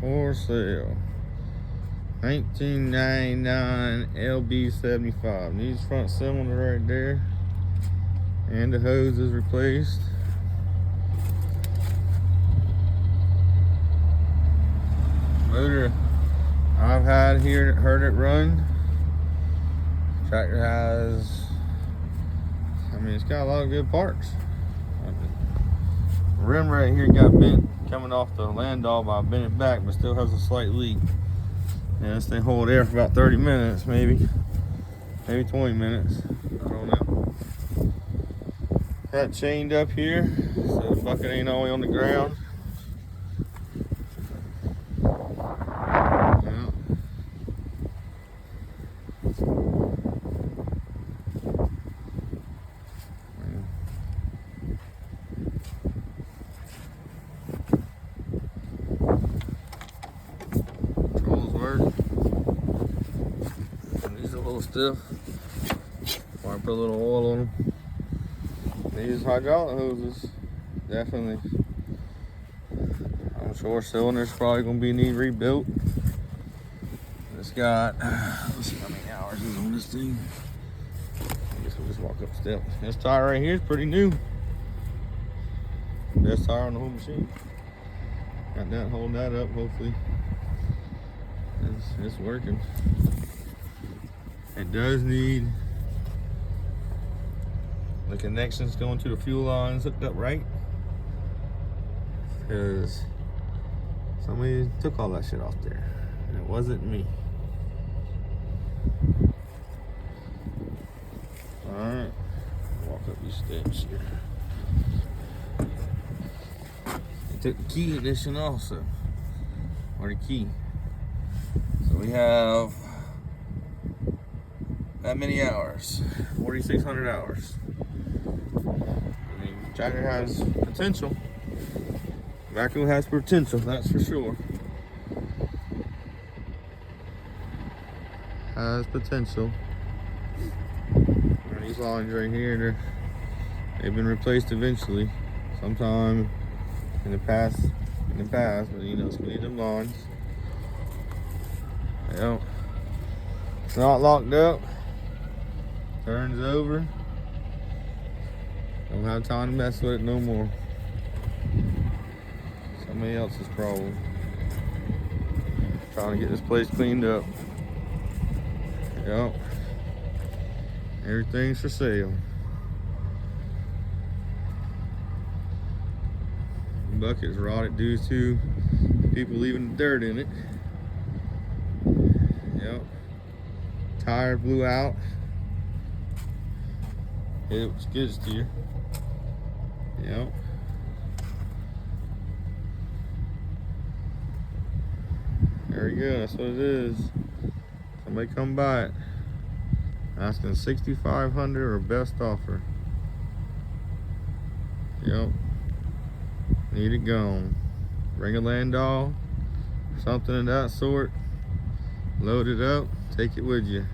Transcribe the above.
For sale. 1999 lb75. Needs front cylinder right there. And the hose is replaced. Motor I've had here, heard it run. Tractor has, it's got a lot of good parts. The rim right here got bent coming off the landau, but I bent it back, but still has a slight leak. Yeah, this thing hold air for about 30 minutes, maybe 20 minutes. I don't know. Got chained up here, so the bucket ain't all the way on the ground. And these are a little stiff. I put a little oil on them. These hydraulic hoses, definitely. I'm sure cylinder's probably gonna need rebuilt. It's got, let's see how many hours is on this thing. I guess we'll just walk up steps. This tire right here is pretty new. Best tire on the whole machine. Got that holding that up, hopefully. It's working. It does need the connections going to the fuel lines hooked up right, because somebody took all that shit off there and it wasn't me. All right, walk up these steps here. They took the key ignition also, or the key. So we have that many hours, 4,600 hours. Tractor has potential. Backhoe has potential, that's for sure. Has potential. And these lines right here, they've been replaced eventually, sometime in the past. But you know, it's gonna need them lines. Yep. It's not locked up. Turns over. Don't have time to mess with it no more. Somebody else's problem. Trying to get this place cleaned up. Yep. Everything's for sale. The bucket's rotted due to people leaving the dirt in it. Yep. Tire blew out. Hit it with skid steer. Yep. There we go, that's what it is. Somebody come buy it. Asking $6,500 or best offer. Yep. Need it gone. Bring a landau, something of that sort. Load it up, take it with you.